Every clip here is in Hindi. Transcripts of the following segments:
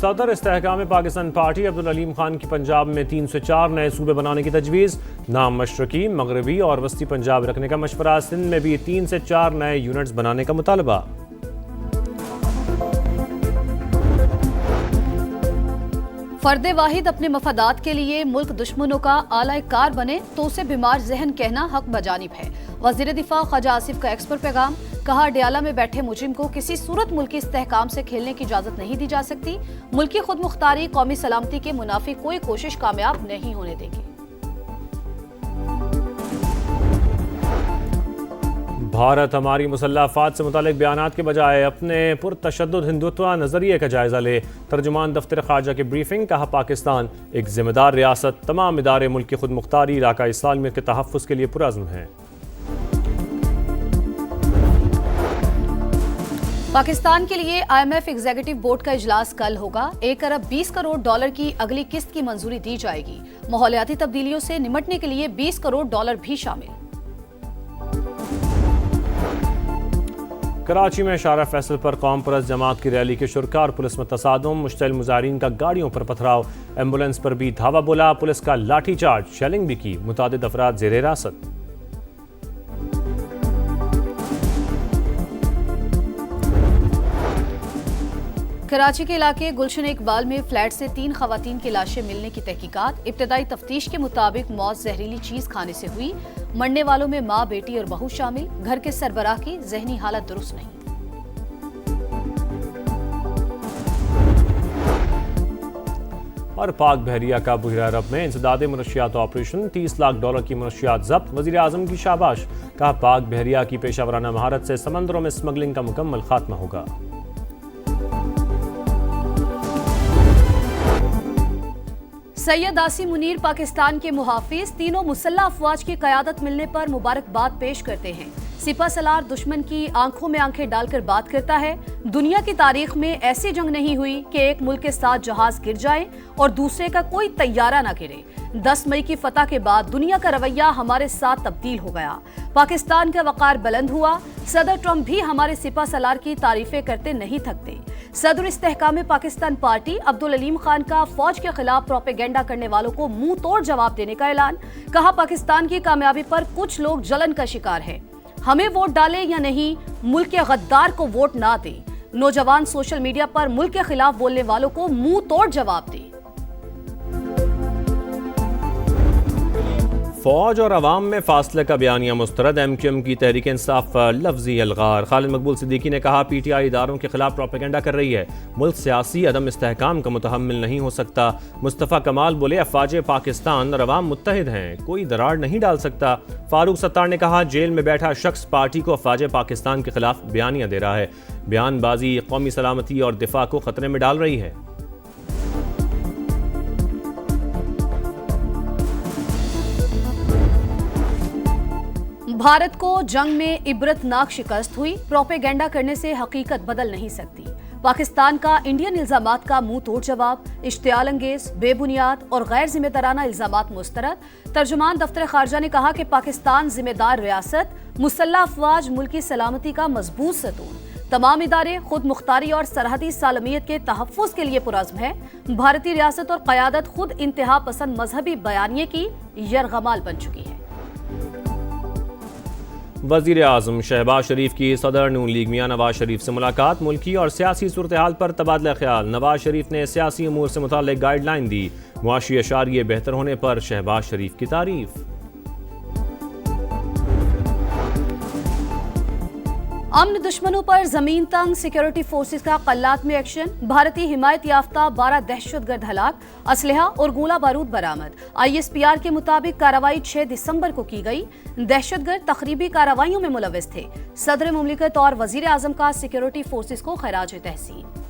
सदर इस्तेहकाम पाकिस्तान पार्टी अब्दुल अलीम खान की पंजाब में 3 से 4 नए सूबे बनाने की तजवीज़। नाम मशरकी, मगरबी और वस्ती पंजाब रखने का मशवरा। सिंध में भी 3 से 4 नए यूनिट्स बनाने का मुतालबा। फर्द वाहिद अपने मफादात के लिए मुल्क दुश्मनों का आला कार बने तो उसे बीमार जहन कहना हक बजानिब है। वज़ीर दिफा ख्वाजा आसिफ का एक्स पर पैगाम। कहा, डयाला में बैठे मुजरिम को किसी सूरत मुल्की इस्तेहकाम से खेलने की इजाजत नहीं दी जा सकती। मुल्की खुद मुख्तारी कौमी सलामती के मुनाफी कोई कोशिश कामयाब नहीं होने देगी। भारत हमारी मुसल्लह अफ़वाज से मुतालिक बयानात के बजाय अपने पुरतशद्दुद हिंदुत्व नज़रिए का जायज़ा ले। तर्जुमान दफ्तर ख़ारजा की ब्रीफिंग। कहा, पाकिस्तान एक ज़िम्मेदार रियासत, तमाम इदारे मुल्क की खुद मुख्तारी इलाकाई सालमियत के तहफ़्फ़ुज़ के लिए पुरअज़्म हैं। पाकिस्तान के लिए IMF एग्जीक्यूटिव बोर्ड का इजलास कल होगा। 1 अरब 20 करोड़ डॉलर की अगली किस्त की मंजूरी दी जाएगी। माहौलियाती तब्दीलियों से निमटने के लिए 20 करोड़ डॉलर भी शामिल। कराची में शारा फैसल पर कौम परस्त जमात की रैली के शुरका और पुलिस में तसादुम। मुश्तइल मुजाहिरीन का गाड़ियों पर पथराव। एम्बुलेंस पर भी धावा बोला। पुलिस का लाठी चार्ज, शेलिंग भी की। मुतादिद अफराद जेर हिरासत। कराची के इलाके गुलशन इकबाल में फ्लैट से 3 खवातीन की लाशें मिलने की तहकीकात। इब्तदाई तफ्तीश के मुताबिक मौत जहरीली चीज खाने से हुई। मरने वालों में मां, बेटी और बहू शामिल। घर के सरबराह की जहनी हालत दुरुस्त नहीं। और पाक बहरिया का बुहिरा अरब में इंसदादे मनशियात ऑपरेशन। 30 लाख डॉलर की मनशियात जब्त। वजीर आजम की शाबाश। कहा, पाक बहरिया की पेशावराना महारत से समंदरों में स्मगलिंग का मुकम्मल खात्मा होगा। सैयद आसिम मुनीर पाकिस्तान के मुहाफिज। तीनों मुसल्लह अफवाज की क़यादत मिलने पर मुबारकबाद पेश करते हैं। सिपा सलार दुश्मन की आंखों में आंखें डालकर बात करता है। दुनिया की तारीख में ऐसी जंग नहीं हुई कि एक मुल्क के साथ जहाज गिर जाए और दूसरे का कोई तैयारा ना गिरे। 10 मई की फतह के बाद दुनिया का रवैया हमारे साथ तब्दील हो गया। पाकिस्तान का वक़ार बुलंद हुआ। सदर ट्रंप भी हमारे सिपा सलार की तारीफें करते नहीं थकते। सदर इस्तेहकाम पाकिस्तान पार्टी अब्दुल अलीम खान का फौज के खिलाफ प्रोपेगेंडा करने वालों को मुंह तोड़ जवाब देने का ऐलान। कहा, पाकिस्तान की कामयाबी पर कुछ लोग जलन का शिकार हैं। हमें वोट डालें या नहीं, मुल्क के गद्दार को वोट ना दें। नौजवान सोशल मीडिया पर मुल्क के खिलाफ बोलने वालों को मुंह तोड़ जवाब दें। फौज और अवाम में फासले का बयानिया मुस्तरद। MQM की तहरीक इंसाफ पर लफ्जी अलगार। खालिद मकबूल सिद्दीकी ने कहा, PTI इदारों के खिलाफ प्रोपेगेंडा कर रही है। मुल्क सियासी अदम इस्तेहकाम का मुतहम्मिल नहीं हो सकता। मुस्तफ़ा कमाल बोले, अफवाज पाकिस्तान और अवाम मुत्तहिद हैं, कोई दरार नहीं डाल सकता। फारूक सत्तार ने कहा, जेल में बैठा शख्स पार्टी को अफवाज पाकिस्तान के खिलाफ बयानिया दे रहा है। बयानबाजी कौमी सलामती और दिफा को खतरे में डाल रही है। भारत को जंग में इबरतनाक शिकस्त हुई। प्रोपेगेंडा करने से हकीकत बदल नहीं सकती। पाकिस्तान का इंडियन इल्जामात का मुंह तोड़ जवाब। इश्तियाल अंगेज, बेबुनियाद और गैर जिम्मेदाराना इल्जामात मुस्तरद। तर्जुमान दफ्तर खारजा ने कहा कि पाकिस्तान जिम्मेदार रियासत, मुसल्लह अफवाज मुल्की सलामती का मजबूत सतून। तमाम इदारे खुद मुख्तारी और सरहदी सालमियत के तहफ़्फ़ुज़ के लिए पुरअज़्म है। भारतीय रियासत और क़यादत खुद इंतहा पसंद मजहबी बयानिए की यरगमाल बन चुकी है। वज़ीर आज़म शहबाज शरीफ की सदर नून लीग मियां नवाज शरीफ से मुलाकात। मुल्की और सियासी सूरत हाल पर तबादला ख्याल। नवाज शरीफ ने सियासी अमूर से मुताल्लिक़ गाइडलाइन दी। मुआशी अशारिये बेहतर होने पर शहबाज शरीफ की तारीफ। अमन दुश्मनों पर जमीन तंग। सिक्योरिटी फोर्सेस का कल्लात में एक्शन। भारतीय हिमायत याफ्ता 12 दहशतगर्द हलाक। असलहा और गोला बारूद बरामद। ISPR के मुताबिक कार्रवाई 6 दिसंबर को की गई। दहशतगर्द तखरीबी कार्रवाइयों में मुलविस थे। सदर मुमलिकत और वजीर आजम का सिक्योरिटी फोर्सेस को खराज तहसीन।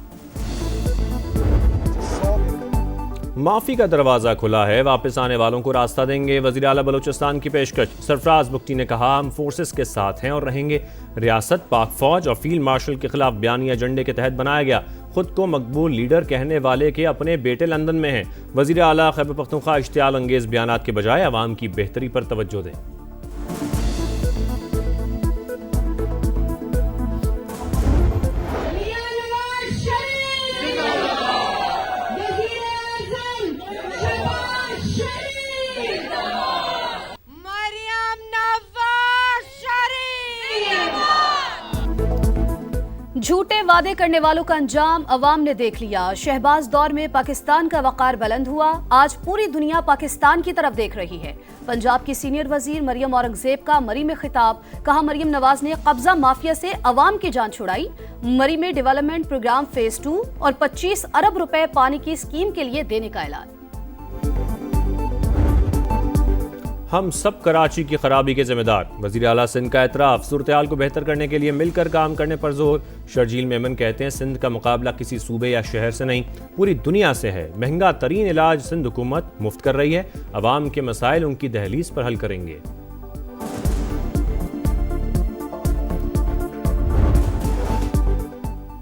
माफी का दरवाजा खुला है, वापस आने वालों को रास्ता देंगे। वज़ीर आला बलूचिस्तान की पेशकश। सरफराज बुख्ती ने कहा, हम फोर्सेस के साथ हैं और रहेंगे। रियासत पाक फौज और फील्ड मार्शल के खिलाफ बयानी एजेंडे के तहत बनाया गया। खुद को मकबूल लीडर कहने वाले के अपने बेटे लंदन में हैं। वज़ीर आला खैबर पख्तूनख्वा इश्तियाल अंगेज बयानात के बजाय अवाम की बेहतरी पर तवज्जो दें। झूठे वादे करने वालों का अंजाम अवाम ने देख लिया। शहबाज दौर में पाकिस्तान का वकार बुलंद हुआ। आज पूरी दुनिया पाकिस्तान की तरफ देख रही है। पंजाब की सीनियर वजीर मरियम औरंगजेब का मरी में खिताब, कहा मरियम नवाज ने कब्जा माफिया से अवाम की जान छुड़ाई। मरी में डेवलपमेंट प्रोग्राम फेज 2 और 25 अरब रुपए पानी की स्कीम के लिए देने का ऐलान। हम सब कराची की खराबी के जिम्मेदार, वज़ीर आला सिंध का एतराफ़। सूरत-ए-हाल को बेहतर करने के लिए मिलकर काम करने पर जोर। शर्जील मेमन कहते हैं सिंध का मुकाबला किसी सूबे या शहर से नहीं, पूरी दुनिया से है। महंगा तरीन इलाज सिंध हुकूमत मुफ्त कर रही है। अवाम के मसाइल उनकी दहलीज पर हल करेंगे।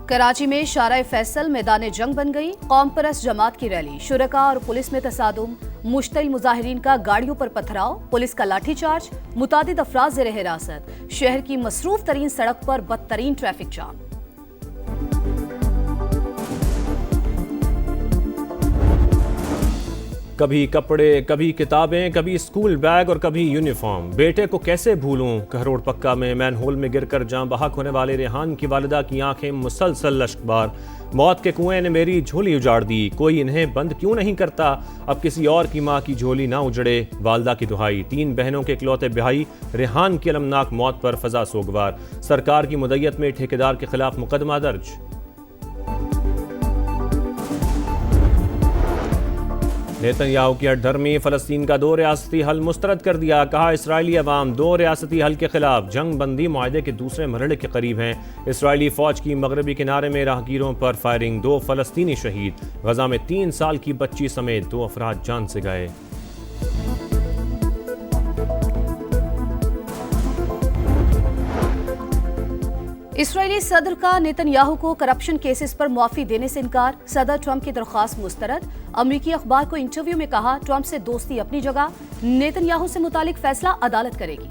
कराची में शारा फैसल मैदान जंग बन गई। कौम परस्त जमात की रैली, शुरका और पुलिस में तसादुम, मुश्तिल मुजाहिरीन का गाड़ियों पर पथराव, पुलिस का लाठीचार्ज, मुतादिद अफराद ज़ेर हिरासत। शहर की मसरूफ तरीन सड़क पर बदतरीन ट्रैफिक जाम। कभी कपड़े, कभी किताबें, कभी स्कूल बैग और कभी यूनिफॉर्म। बेटे को कैसे भूलूं। करोड़ पक्का में मैनहोल में गिरकर जान बहक होने वाले रेहान की वालिदा की आंखें मुसलसल अश्कबार। मौत के कुएं ने मेरी झोली उजाड़ दी, कोई इन्हें बंद क्यों नहीं करता। अब किसी और की माँ की झोली ना उजड़े। वालिदा की दुहाई, 3 बहनों के इकलौते बिहाई रेहान की अलमनाक मौत पर फजा सोगवार। सरकार की मुद्दत में ठेकेदार के खिलाफ मुकदमा दर्ज। नेतन्याहू की हठधर्मी, फलस्तीन का 2 रियासती हल मुस्तरद कर दिया। कहा इसराइली अवाम 2 रियासती हल के खिलाफ जंग बंदी मुआहदे के दूसरे मरहले के करीब हैं। इसराइली फौज की मगरबी किनारे में राहगीरों पर फायरिंग, 2 फलस्तीनी शहीद। गजा में 3 साल की बच्ची समेत 2 अफराद जान से गए। इसराइली सदर का नेतन्याहू को करप्शन केसेस पर मुआफी देने से इनकार। सदर ट्रंप की दरख्वास्त मुस्तरद। अमरीकी अखबार को इंटरव्यू में कहा ट्रंप से दोस्ती अपनी जगह, नेतन्याहू से मुतालिक फैसला अदालत करेगी।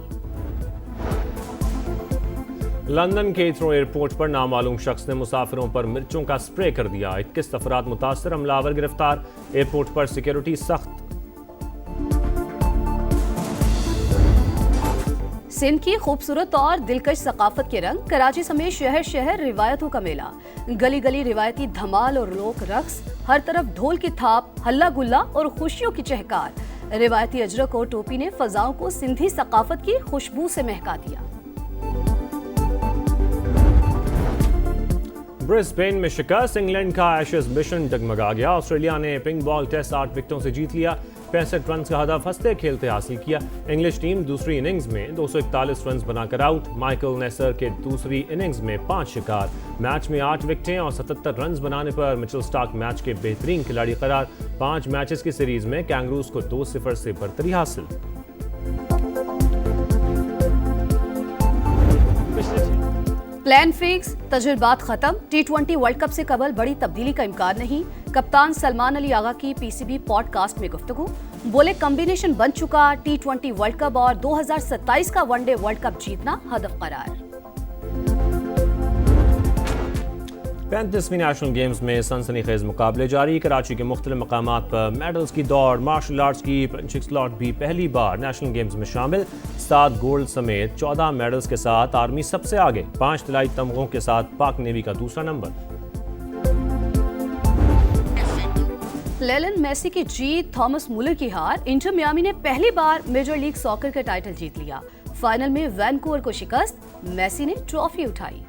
लंदन के हीथ्रो एयरपोर्ट पर नामालूम शख्स ने मुसाफिरों पर मिर्चों का स्प्रे कर दिया। 21 अफराद मुतासर, हमलावर गिरफ्तार। एयरपोर्ट पर सिक्योरिटी सख्त। सिंध की खूबसूरत और दिलकश सकाफत के रंग, कराची समेत शहर शहर रिवायतों का मेला। गली गली रिवायती धमाल और लोक रक्स, हर तरफ ढोल की थाप, हल्ला गुल्ला और खुशियों की चहकार। रिवायती अजरक और टोपी ने फजाओं को सिंधी सकाफत की खुशबू से महका दिया। ब्रिस्बेन में शिकस्त, इंग्लैंड का एशेज मिशन डगमगा गया। ऑस्ट्रेलिया ने पिंक बॉल टेस्ट 8 विकेटों से जीत लिया। 65 रन का हदफ हंसते खेलते हासिल किया। इंग्लिश टीम दूसरी इनिंग्स में 241 रन बनाकर आउट। माइकल नेसर के दूसरी इनिंग्स में 5 शिकार। मैच में 8 विकेटें और 77 रन बनाने पर मिचेल स्टार्क मैच के बेहतरीन खिलाड़ी करार। 5 मैचेस की सीरीज में कैंगरूज को 2-0 से बरतरी हासिल। प्लान फिक्स, तजुर्बात खत्म। T20 वर्ल्ड कप से कबल बड़ी तब्दीली का इम्कान नहीं। कप्तान सलमान अली आगा की PCB पॉडकास्ट में गुफ्तगू। बोले कॉम्बिनेशन बन चुका, T20 वर्ल्ड कप और 2027 का वनडे वर्ल्ड कप जीतना हदफ करार। 35वीं नेशनल गेम्स में सनसनीखेज मुकाबले जारी। कराची के मुख्तलिफ मकामात पर मेडल्स की दौड़। मार्शल आर्ट्स की पंचिंग स्लॉट भी पहली बार नेशनल गेम्स में शामिल। 7 गोल्ड समेत 14 मेडल्स के साथ आर्मी सबसे आगे। 5 तिलाई तमगों के साथ पाक नेवी का दूसरा नंबर। लेलन मेसी की जीत, थॉमस मुलर की हार। इंटर मियामी ने पहली बार मेजर लीग सॉकर का टाइटल जीत लिया। फाइनल में वैनकूवर को शिकस्त, मेसी ने ट्रॉफी उठाई।